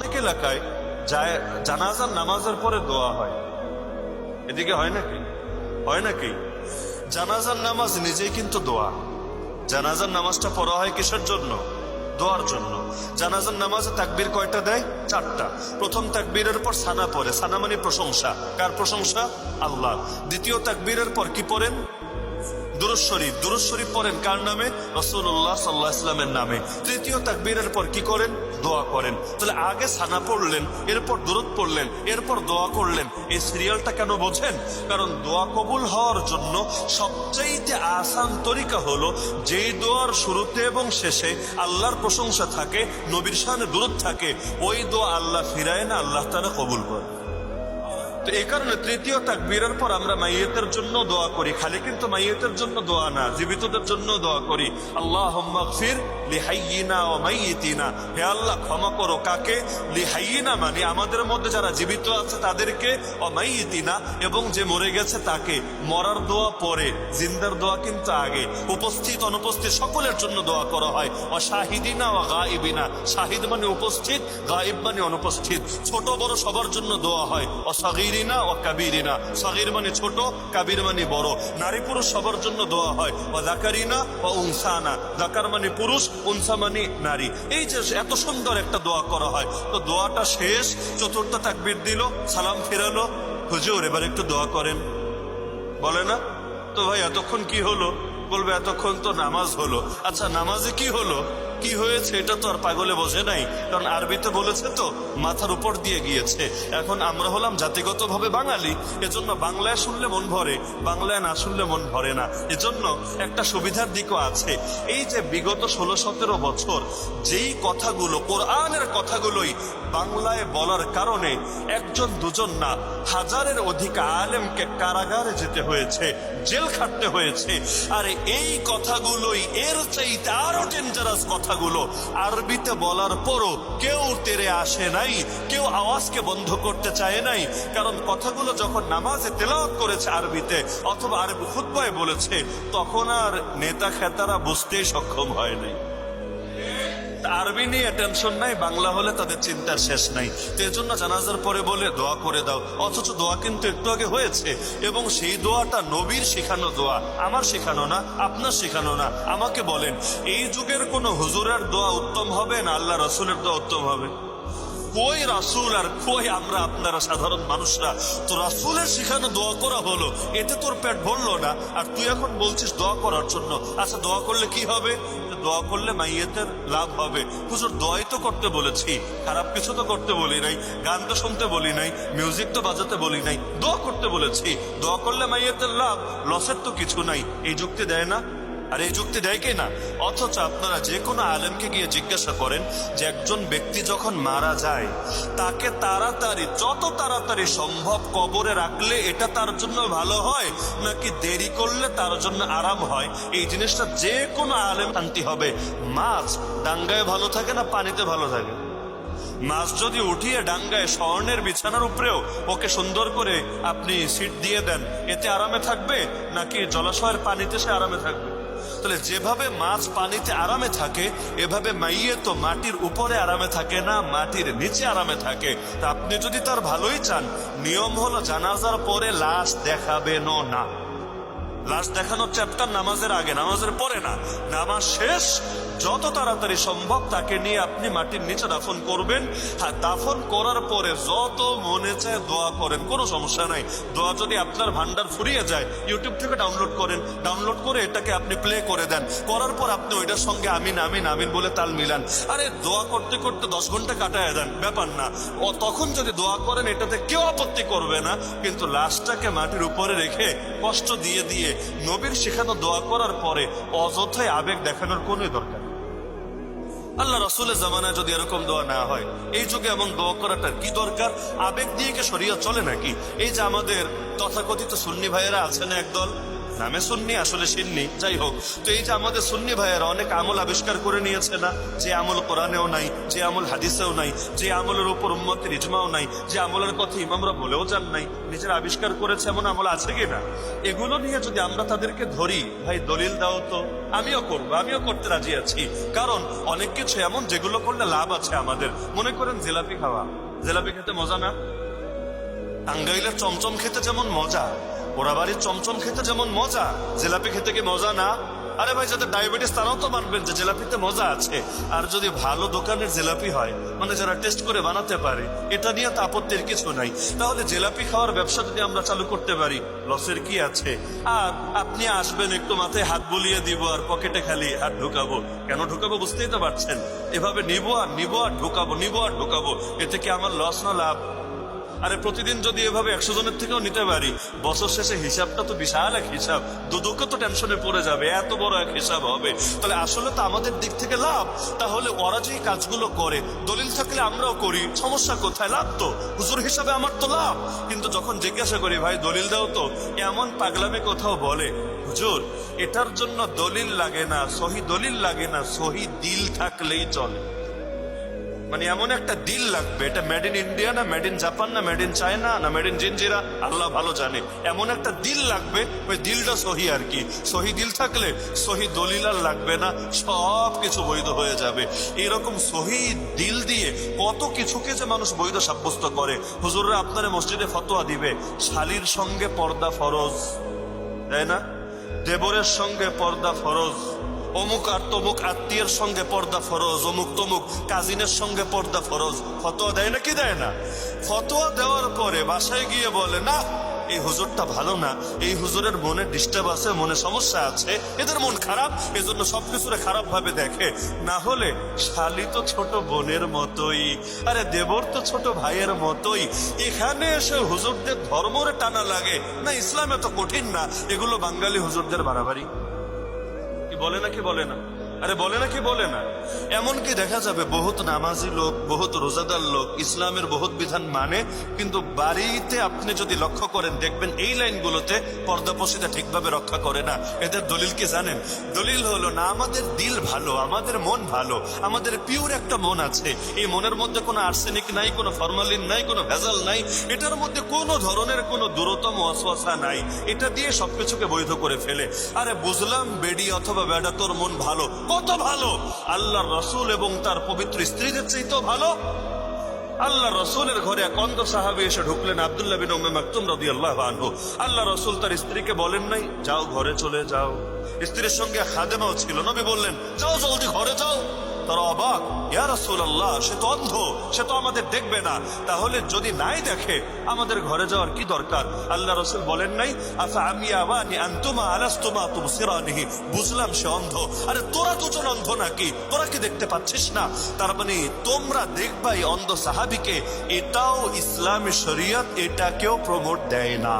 অনেক এলাকায় যায় জানাজার নামাজের পরে দোয়া হয়, এদিকে হয় নাকি? হয় নাকি? জানাজার নামাজ নিজেই কিন্তু দোয়া। জানাজার নামাজটা পড়া হয় কিসের জন্য? দোয়ার জন্য। জানাজার নামাজে তাকবীর কয়টা দেয়? 4টা। প্রথম তাকবীরের পর সানা পড়ে, সানা মানে প্রশংসা। কার প্রশংসা? আল্লাহ। দ্বিতীয় তাকবীরের পর কি পড়েন? দুরূদ শরীফ। দুরূদ শরীফ পড়েন কার নামে? রাসূলুল্লাহ সাল্লাল্লাহু আলাইহি ওয়াসাল্লামের নামে। তৃতীয় তাকবীরের পর কি করেন? দোয়া করেন। তাহলে আগে সানা পড়লেন, এরপর দুরূদ পড়লেন, এরপর দোয়া করলেন। এই সিরিয়ালটা কেন বোঝেন? কারণ দোয়া কবুল হওয়ার জন্য সবচাইতে আসান তরিকা হলো যেই দোয়ার শুরুতে এবং শেষে আল্লাহর প্রশংসা থাকে, নবীর শানে দুরূদ থাকে, ওই দোয়া আল্লাহ ফিরায় না, আল্লাহ তাআলা কবুল করে। তো এই কারণে তৃতীয় তাকবীরের পর আমরা মাইয়িতের জন্য দোয়া করি। খালি কিন্তু মাইয়িতের জন্য দোয়া না, জীবিতদের জন্য দোয়া করি। আল্লাহুম্মা গফির লিহাইয়িনা ওয়া মাইয়িতিনা, হে আল্লাহ ক্ষমা করো। কাকে? লিহাইয়িনা মানে আমাদের মধ্যে যারা জীবিত আছে তাদেরকে, ওয়া মাইয়িতিনা এবং যে মরে গেছে তাকে। মরার দোয়া পরে, জিন্দার দোয়া কিন্তু আগে। উপস্থিত অনুপস্থিত সকলের জন্য দোয়া করা হয়। ওয়া শাহিদিনা ওয়া গায়িবিনা, শাহিদ মানে উপস্থিত, গায়িব মানে অনুপস্থিত। ছোট বড় সবার জন্য দোয়া হয়। ওয়া সাগীরিনা ওয়া কাবীরিনা, সাগীর মানে ছোট, কাবীর মানে বড়। নারী পুরুষ সবার জন্য দোয়া হয়। ওয়া যাকারিনা ওয়া উনসানা, যাকার মানে পুরুষ, উনসা মানে নারী। এই যে এত সুন্দর একটা দোয়া করা হয়। তো দোয়াটা শেষ, চতুর্থ তাকবীর দিল, সালাম ফিরালো, হুজুর এবার একটু দোয়া করেন, বলে না? তো ভাই এতক্ষণ কি হলো? বলবে এতক্ষণ তো নামাজ হলো। আচ্ছা নামাজে কি হলো, কি হয়েছে এটা তো আর পাগলে বোঝে নাই, কারণ আরবিতে বলেছে তো মাথার উপর দিয়ে গিয়েছে। এখন আমরা হলাম জাতিগতভাবে বাঙালি, এজন্য বাংলায় শুনলে মন ভরে, বাংলায় না শুনলে মন ভরে না। এজন্য একটা সুবিধার দিকও আছে। এই যে বিগত 16-17 বছর যেই কথাগুলো, কোরআনের কথাগুলোই বাংলায় বলার কারণে একজন দুজন না, হাজারের অধিক আলেমকে কারাগারে যেতে হয়েছে, জেল খাটতে হয়েছে। আর এই কথাগুলোই এর চাইতে আরো ডেঞ্জারাস কথাগুলো আরবিতে বলার পরও কেউ তেরে আসে নাই, কেউ আওয়াজকে বন্ধ করতে চায় নাই। কারণ কথাগুলো যখন নামাজে তেলাওয়াত করেছে আরবিতে অথবা আরবি খুতবায় বলেছে, তখন আর নেতা খেতারা বুঝতেই সক্ষম হয় নাই। আরবি নিয়ে টেনশন নাই, বাংলা হলে তাদের চিন্তার শেষ নাই। তো এজন্য জানাজার পরে বলে দোয়া করে দাও, অথচ দোয়া কিন্তু একটু আগে হয়েছে। এবং সেই দোয়াটা নবীর শেখানো দোয়া, আমার শেখানো না, আপনার শেখানো না। আমাকে বলেন, এই যুগের কোন হুজুরের দোয়া উত্তম হবে না আল্লাহ রাসূলের দোয়া উত্তম হবে? কই রাসূল আর কই আমরা আপনারা সাধারণ মানুষরা? তো রাসূলের শেখানো দোয়া করা হলো, এতে তোর পেট ভরলো না, আর তুই এখন বলছিস দোয়া করার জন্য। আচ্ছা দোয়া করলে কি হবে? দোয়া করলে মাইয়িতের লাভ হবে। হুজুর দোয়াই তো করতে বলেছি, খারাপ কিছু তো করতে বলি নাই, গান তো শুনতে বলি নাই, মিউজিক তো বাজাতে বলি নাই, দোয়া করতে বলেছি। দোয়া করলে মাইয়িতের লাভ, লসের তো কিছু নাই। এই যুক্তি দেয় না? আর এই যুক্তি দেয় কে না? অথচ আপনারা যে কোনো আলেমকে গিয়ে জিজ্ঞাসা করেন যে একজন ব্যক্তি যখন মারা যায় তাকে তাড়াতাড়ি, যত তাড়াতাড়ি সম্ভব কবরে রাখলে এটা তার জন্য ভালো হয় নাকি দেরি করলে তার জন্য আরাম হয়? এই জিনিসটা যে কোনো আলেম শান্তি হবে। মাছ ডাঙ্গায় ভালো থাকে না পানিতে ভালো থাকে? মাছ যদি উঠিয়ে ডাঙ্গায় স্বর্ণের বিছানার উপরেও ওকে সুন্দর করে আপনি সিট দিয়ে দেন, এতে আরামে থাকবে নাকি জলাশয়ের পানিতে সে আরামে থাকবে? তাহলে যেভাবে মাছ পানিতে আরামে থাকে, এভাবে মাইয়ে তো মাটির উপরে আরামে থাকে না, মাটির নিচে আরামে থাকে। তা আপনি যদি তার ভালোই চান, নিয়ম হলো জানাজার পরে লাশ দেখাবেন না। লাশ দেখানোর চ্যাপ্টার নামাজের আগে, নামাজের পরে না। নামাজ শেষ, যত তাড়াতাড়ি সম্ভব তাকে নিয়ে আপনি মাটির নিচে দাফন করবেন। হ্যাঁ, দাফন করার পরে যত মনে চায় দোয়া করেন, কোনো সমস্যা নাই। দোয়া যদি আপনার ভান্ডার ফুরিয়ে যায়, ইউটিউব থেকে ডাউনলোড করেন, ডাউনলোড করে এটাকে আপনি প্লে করে দেন। করার পর আপনি ওইটার সঙ্গে আমিন আমিন আমিন বলে তাল মিলান। আরে দোয়া করতে করতে 10 ঘন্টা কাটায় দেন, ব্যাপার না। ও তখন যদি দোয়া করেন এটাতে কেউ আপত্তি করবে না। কিন্তু লাশটাকে মাটির উপরে রেখে কষ্ট দিয়ে দিয়ে নবীর শেখানো দোয়া করার পরে অযথায় আবেগ দেখানোর কোনো দরকার। আল্লাহ রাসূলের জামানায় যদি এরকম দোয়া না হয়, এই যুগে এমন দোয়া করাটা কি দরকার? আবেগ দিয়ে কি শরীয়ত চলে নাকি? এই যে আমাদের তথাকথিত সুন্নি ভাইয়েরা আছেন একদল, নামে সুন্নি আসলে সিন্নি, যাই হোক। তো এই যে আমাদের সুন্নি ভাইয়েরা অনেক আমল আবিষ্কার করে নিয়েছে না, যে আমল কোরআনেও নাই, যে আমল হাদিসেও নাই, যে আমলের উপর উম্মতের ইজমাও নাই, যে আমলের কথা ইমামরা বলেও যান নাই, নিজেরা আবিষ্কার করেছে এমন আমল আছে কিনা? এগুলো নিয়ে যদি আমরা তাদেরকে ধরি, ভাই দলিল দাও তো, আমিও করবো, আমিও করতে রাজি আছি। কারণ অনেক কিছু এমন যেগুলো করলে লাভ আছে আমাদের। মনে করেন জিলাপি খাওয়া, জিলাপি খেতে মজা না? টাঙ্গাইলের চমচম খেতে যেমন মজা, পোড়াবাড়ির চমচম খেতে যেমন মজা, জিলাপি খেতে কি মজা না? আরে ভাই, যাদের ডায়াবেটিস তারাও তো মানবেন যে জিলাপিতে মজা আছে। আর যদি ভালো দোকানের জিলাপি হয়, মানে যারা টেস্ট করে বানাতে পারে, এটা নিয়ে তো আপত্তির কিছু নাই। তাহলে জিলাপি খাওয়ার ব্যবসা যদি আমরা চালু করতে পারি, লসের কি আছে? আর আপনি আসবেন, একটু মাথায় হাত বুলিয়ে দিব আর পকেটে খালি হাত ঢুকাবো। কেন ঢুকাবো বুঝতেই তো পারছেন। এভাবে নিবো আর নিবো আর ঢুকাবো, নিবো আর ঢুকাবো, এতে কি আমার লস না লাভ? আরে প্রতিদিন যদি এভাবে 100 জনের থেকেও নিতে পারি, বছর শেষে হিসাবটা তো বিশাল এক হিসাব। দুদকে তো টেনশনে পড়ে যাবে, এত বড় এক হিসাব হবে। তাহলে আসলে তো আমাদের দিক থেকে লাভ। তাহলে ওরা যে কাজগুলো করে, দলিল থাকলে আমরাও করি, সমস্যা কোথায়? লাভ তো, হুজুর হিসাবে আমার তো লাভ। কিন্তু যখন জিজ্ঞাসা করি, ভাই দলিল দাও তো, এমন পাগলামে কোথাও বলে, হুজুর এটার জন্য দলিল লাগে না, সহি দলিল লাগে না, সহি দিল থাকলেই চলে। মানে এমন একটা দিল লাগবে, এটা মেড ইন ইন্ডিয়া না, মেড ইন জাপান না, মেড ইন চায়না না, মেড ইন জিনজিরা, আল্লাহ ভালো জানে। এমন একটা দিল লাগবে, ওই দিলটা সহি আর কি। সহি দিল থাকলে সহি দলিল আর লাগবে না, সব কিছু বৈধ হয়ে যাবে। এরকম সহি দিল দিয়ে কত কিছুকে যে মানুষ বৈধ সাব্যস্ত করে। হুজুররা আপনারা মসজিদে ফতোয়া দিবে, শালীর সঙ্গে পর্দা ফরজ, তাই না? দেবরের সঙ্গে পর্দা ফরজ, অমুক আর তমুক আত্মীয়ের সঙ্গে পর্দা ফরজ, অমুক তমুক কাজিনের সঙ্গে পর্দা ফরজ। ফতোয়া দেয় না কি দেয় না? ফতোয়া দেওয়ার পরে বাসায় গিয়ে বলে, না এই হুজুরটা ভালো না, এই হুজুরের মনে ডিস্টার্ব আছে, মনে সমস্যা আছে, এদের মন খারাপ, এজন্য সবকিছুরে খারাপ ভাবে দেখে। না হলে শালি তো ছোট বোনের মতোই, আরে দেবর তো ছোট ভাইয়ের মতোই। এখানে এসে হুজুরদের ধর্মরে টানা লাগে না, ইসলামে তো কঠিন না। এগুলো বাঙালি হুজুরদের বাড়াবাড়ি। বলে না কি বলে না? আরে বলে না কি বলে না? এমনকি দেখা যাবে বহুত নামাজি লোক, বহুত রোজাদার লোক, ইসলামের বহুত বিধান মানে, কিন্তু বাড়িতে আপনি যদি লক্ষ্য করেন দেখবেন এই লাইনগুলোতে পর্দাপশিটা ঠিকভাবে রক্ষা করে না। এদের দলিল কি জানেন? দলিল হলো না, আমাদের দিল ভালো, আমাদের মন ভালো, আমাদের পিওর একটা মন আছে। এই মনের মধ্যে কোনো আর্সেনিক নাই, কোনো ফরমালিন নাই, কোনো ভেজাল নাই, এটার মধ্যে কোনো ধরনের কোনো দূরতম ওয়াসওয়াসা নাই। এটা দিয়ে সবকিছুকে বৈধ করে ফেলে। আরে বুঝলাম বেডি অথবা বেডা তোর মন ভালো, কত ভালো! আল্লাহর রাসূল এবং তার পবিত্র স্ত্রীদের চাইতেও ভালো। আল্লাহ রসুলের ঘরে এক অন্ধ সাহাবী এসে ঢুকলেন, আব্দুল্লাহ বিন উম্মে মাকতুম রাদিয়াল্লাহু আনহু। আল্লাহ রসুল তার স্ত্রীকে বলেন নাই যাও ঘরে চলে যাও? স্ত্রীর সঙ্গে খাদেমাও ছিল। নবী বললেন যাও জলদি ঘরে যাও। তারা অবাক, ইয়া রাসূলুল্লাহ সে তো অন্ধ, সে তো আমাদের দেখবে না, তাহলে যদি নাই দেখে আমাদের ঘরে যাওয়ার কি দরকার? আল্লাহ রসুল বলেন নাই আফা আমিয়াওয়ানি আনতুমা আলাস্তুমা তুবসিরানিহি, বুঝলাম সে অন্ধ। আরে তোরা দুজন অন্ধ নাকি? তোরা কি দেখতে পাচ্ছিস না? তার মানে তোমরা দেখবাই অন্ধ সাহাবীকে, এটাও ইসলামী শরীয়ত এটাকেও প্রমোট দেয় না।